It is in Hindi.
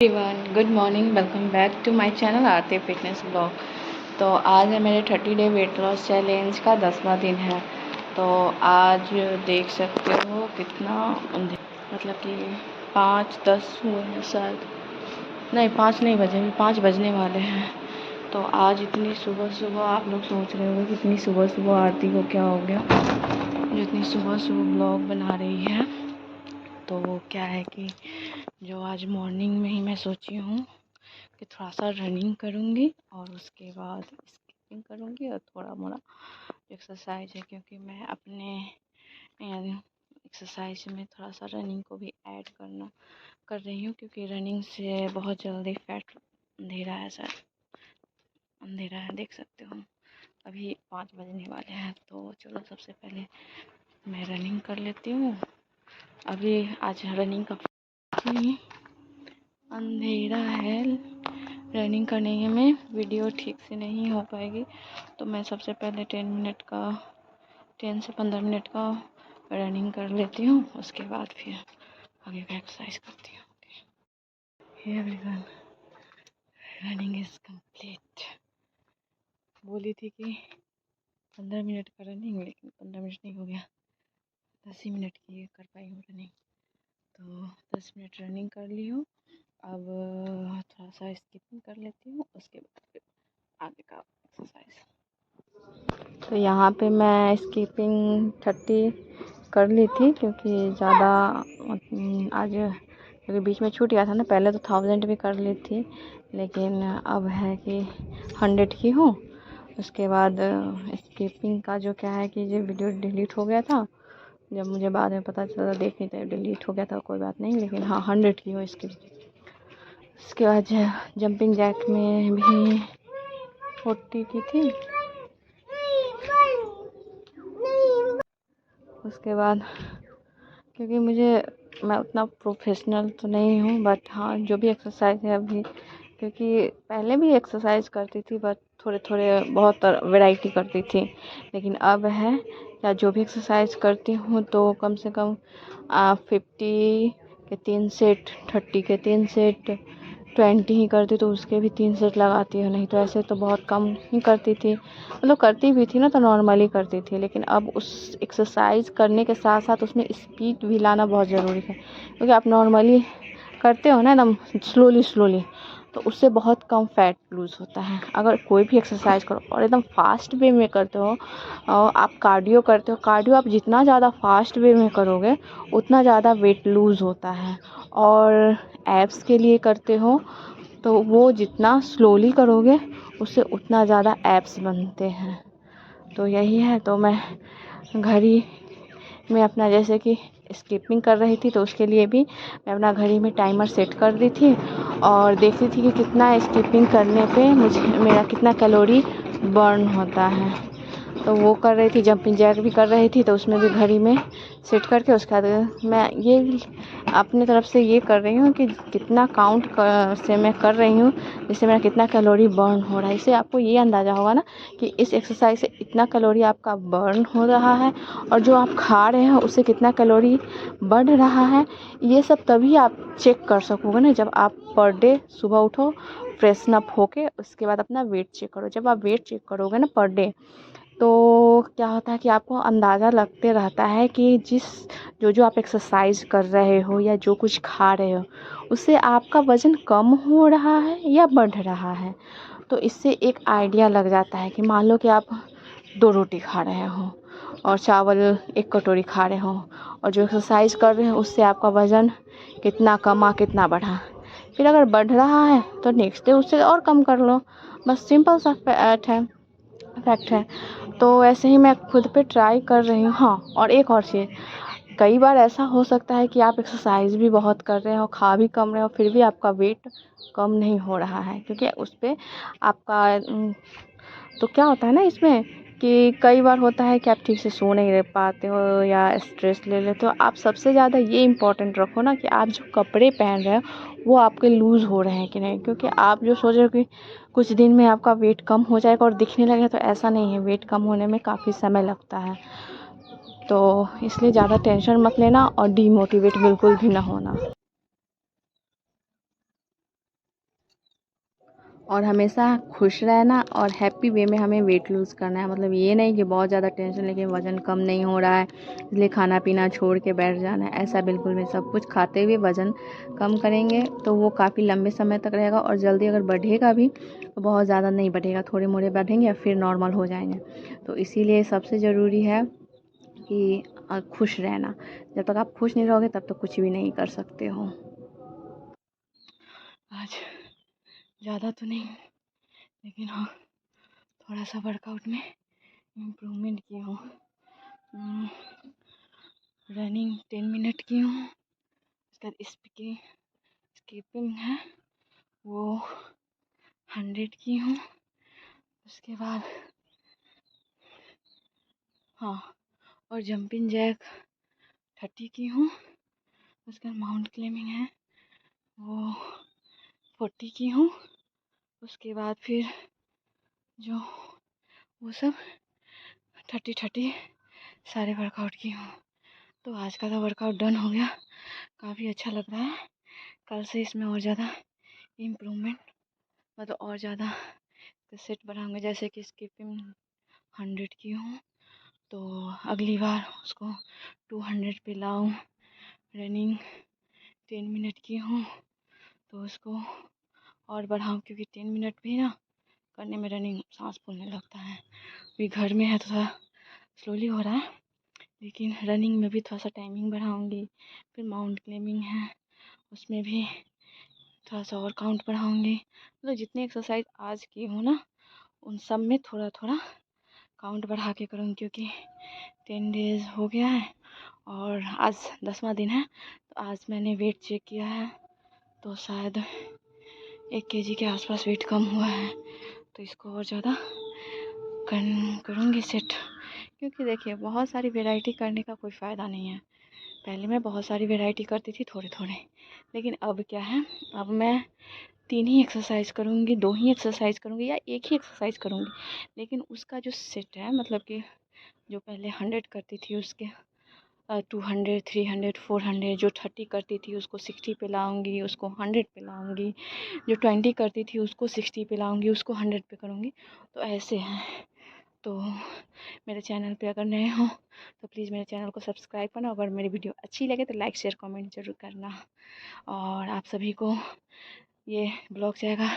Everyone, good morning. Welcome back to my channel Aarti fitness blog. तो आज है मेरे 30 डे वेट लॉस चैलेंज का 10वां दिन है। तो आज देख सकते हो कितना मतलब कि 5:10 हुए हैं शायद, नहीं 5 नहीं बजे, 5 बजने वाले हैं। तो आज इतनी सुबह सुबह आप लोग सोच रहे होंगे कि इतनी सुबह सुबह आरती को क्या हो गया जो इतनी सुबह सुबह ब्लॉग बना रही है। तो वो क्या है कि जो आज मॉर्निंग में ही मैं सोची हूँ कि थोड़ा सा रनिंग करूँगी और उसके बाद स्किपिंग करूँगी और थोड़ा मोड़ा एक्सरसाइज है, क्योंकि मैं अपने एक्सरसाइज में थोड़ा सा रनिंग को भी ऐड कर रही हूँ, क्योंकि रनिंग से बहुत जल्दी फैट अंधेरा है, सर अंधेरा है, देख सकते हो। अभी 5 बजने वाले हैं। तो चलो सबसे पहले मैं रनिंग कर लेती हूँ। अभी आज रनिंग का अंधेरा है, रनिंग करने में वीडियो ठीक से नहीं हो पाएगी। तो मैं सबसे पहले 10 से 15 मिनट का रनिंग कर लेती हूँ, उसके बाद फिर आगे का एक्सरसाइज करती हूँ। Hey everyone, running is complete. बोली थी कि 15 मिनट का रनिंग, लेकिन 15 मिनट नहीं हो गया, 10 ही मिनट की कर पाई हूँ रनिंग। तो 10 मिनट रनिंग कर ली हूँ। अब थोड़ा सा स्किपिंग कर लेती हूँ, उसके बाद फिर आगे का एक्सरसाइज। तो यहाँ पे मैं स्किपिंग 30 कर ली थी, क्योंकि ज़्यादा आज क्योंकि बीच में छूट गया था ना। पहले तो 1000 भी कर ली थी, लेकिन अब है कि 100 की हूँ। उसके बाद स्किपिंग का जो क्या है कि ये वीडियो डिलीट हो गया था, जब मुझे बाद में पता चला, देखनी चाहिए डिलीट हो गया था, कोई बात नहीं, लेकिन हाँ 100 की हो इसकी। उसके बाद जंपिंग जैक में भी 40 की थी। उसके बाद क्योंकि मैं उतना प्रोफेशनल तो नहीं हूँ, बट हाँ जो भी एक्सरसाइज है अभी, क्योंकि पहले भी एक्सरसाइज करती थी, बट थोड़े थोड़े बहुत वैरायटी करती थी। लेकिन अब है या जो भी एक्सरसाइज करती हूँ तो कम से कम 50 के 3 सेट, 30 के 3 सेट, 20 ही करती तो उसके भी 3 सेट लगाती है। नहीं तो ऐसे तो बहुत कम ही करती थी, मतलब करती भी थी ना तो नॉर्मली करती थी। लेकिन अब उस एक्सरसाइज करने के साथ साथ उसमें स्पीड भी लाना बहुत ज़रूरी है, क्योंकि आप नॉर्मली करते हो ना एकदम स्लोली, तो उससे बहुत कम फैट लूज़ होता है। अगर कोई भी एक्सरसाइज करो और एकदम फास्ट वे में करते हो, और आप कार्डियो करते हो, कार्डियो आप जितना ज़्यादा फास्ट वे में करोगे उतना ज़्यादा वेट लूज़ होता है। और एब्स के लिए करते हो तो वो जितना स्लोली करोगे उससे उतना ज़्यादा एब्स बनते हैं। तो यही है। तो मैं घड़ी में अपना, जैसे कि स्किपिंग कर रही थी तो उसके लिए भी मैं अपना घड़ी में टाइमर सेट कर दी थी और देखती थी कि कितना स्किपिंग करने पे मेरा कितना कैलोरी बर्न होता है। तो वो कर रही थी, जंपिंग जैक भी कर रही थी, तो उसमें भी घड़ी में सेट करके उसके बाद मैं ये अपनी तरफ से ये कर रही हूँ कि कितना काउंट से मैं कर रही हूँ, जिससे मेरा कितना कैलोरी बर्न हो रहा है। इससे आपको ये अंदाज़ा होगा ना कि इस एक्सरसाइज से इतना कैलोरी आपका बर्न हो रहा है और जो आप खा रहे हैं उससे कितना कैलोरी बढ़ रहा है। ये सब तभी आप चेक कर सकोगे ना, जब आप पर डे सुबह उठो, फ्रेशन अप होके उसके बाद अपना वेट चेक करो। जब आप वेट चेक करोगे ना पर डे, तो क्या होता है कि आपको अंदाज़ा लगते रहता है कि जो आप एक्सरसाइज कर रहे हो या जो कुछ खा रहे हो उससे आपका वज़न कम हो रहा है या बढ़ रहा है। तो इससे एक आइडिया लग जाता है कि मान लो कि आप 2 रोटी खा रहे हो और चावल 1 कटोरी खा रहे हो, और जो एक्सरसाइज कर रहे हो उससे आपका वज़न कितना कमा कितना बढ़ा। फिर अगर बढ़ रहा है तो नेक्स्ट डे उससे और कम कर लो, बस सिंपल सा फैक्ट है। तो ऐसे ही मैं खुद पे ट्राई कर रही हूँ। हाँ, और एक और चीज़, कई बार ऐसा हो सकता है कि आप एक्सरसाइज भी बहुत कर रहे हो, खा भी कम रहे हो, फिर भी आपका वेट कम नहीं हो रहा है, क्योंकि उस पर आपका तो क्या होता है ना इसमें कि कई बार होता है कि आप ठीक से सो नहीं रह पाते हो या स्ट्रेस ले लेते हो। आप सबसे ज़्यादा ये इम्पोर्टेंट रखो ना कि आप जो कपड़े पहन रहे हो वो आपके लूज़ हो रहे हैं कि नहीं, क्योंकि आप जो सोच रहे हो कि कुछ दिन में आपका वेट कम हो जाएगा और दिखने लगेगा, तो ऐसा नहीं है। वेट कम होने में काफ़ी समय लगता है। तो इसलिए ज़्यादा टेंशन मत लेना और डीमोटिवेट बिल्कुल भी ना होना। और हमेशा खुश रहना और हैप्पी वे में हमें वेट लूज़ करना है। मतलब ये नहीं कि बहुत ज़्यादा टेंशन लेके वज़न कम नहीं हो रहा है इसलिए खाना पीना छोड़ के बैठ जाना है, ऐसा बिल्कुल नहीं। सब कुछ खाते हुए वज़न कम करेंगे तो वो काफ़ी लंबे समय तक रहेगा और जल्दी अगर बढ़ेगा भी तो बहुत ज़्यादा नहीं बढ़ेगा, थोड़े मोड़े बढ़ेंगे या फिर नॉर्मल हो जाएंगे। तो इसीलिए सबसे ज़रूरी है कि खुश रहना। जब तक आप खुश नहीं रहोगे तब तक कुछ भी नहीं कर सकते हो। आज ज़्यादा तो नहीं लेकिन हाँ थोड़ा सा वर्कआउट में इम्प्रूवमेंट की हूँ। रनिंग 10 मिनट की हूँ। उसके बाद स्किपिंग है वो 100 की हूँ। उसके बाद हाँ और जंपिंग जैक 30 की हूँ। उसके बाद माउंट क्लाइंबिंग है वो 40 की हूँ। उसके बाद फिर जो वो सब 30 सारे वर्कआउट की हूँ। तो आज का तो वर्कआउट डन हो गया, काफ़ी अच्छा लग रहा है। कल से इसमें और ज़्यादा इम्प्रूवमेंट मतलब और ज़्यादा सेट बढ़ाऊँगा। जैसे कि स्किपिंग 100 की हूँ तो अगली बार उसको 200 पे लाऊँ। रनिंग 10 मिनट की हूँ तो उसको और बढ़ाऊँ क्योंकि 10 मिनट भी ना करने में रनिंग सांस फूलने लगता है। अभी घर में है तो थोड़ा स्लोली हो रहा है लेकिन रनिंग में भी थोड़ा सा टाइमिंग बढ़ाऊँगी। फिर माउंट क्लाइंबिंग है उसमें भी थोड़ा सा और काउंट बढ़ाऊँगी। मतलब जितनी एक्सरसाइज आज की हूँ ना उन सब में थोड़ा थोड़ा काउंट बढ़ा के करूँगी क्योंकि 10 डेज़ हो गया है और आज 10वां दिन है। तो आज मैंने वेट चेक किया है तो शायद 1 kg के आसपास वेट कम हुआ है। तो इसको और ज़्यादा करूँगी सेट क्योंकि देखिए बहुत सारी वैरायटी करने का कोई फ़ायदा नहीं है। पहले मैं बहुत सारी वैरायटी करती थी थोड़े थोड़े लेकिन अब क्या है, अब मैं 3 ही एक्सरसाइज करूँगी, 2 ही एक्सरसाइज करूँगी या 1 ही एक्सरसाइज करूँगी लेकिन उसका जो सेट है मतलब कि जो पहले 100 करती थी उसके 200, 300, 400, जो 30 करती थी उसको 60 पे लाऊंगी, उसको 100 पे लाऊंगी, जो 20 करती थी उसको 60 पे लाऊंगी, उसको 100 पे करूँगी। तो ऐसे हैं। तो मेरे चैनल पे अगर नए हो तो प्लीज़ मेरे चैनल को सब्सक्राइब करना। अगर मेरी वीडियो अच्छी लगे तो लाइक शेयर कमेंट ज़रूर करना। और आप सभी को ये ब्लॉग जाएगा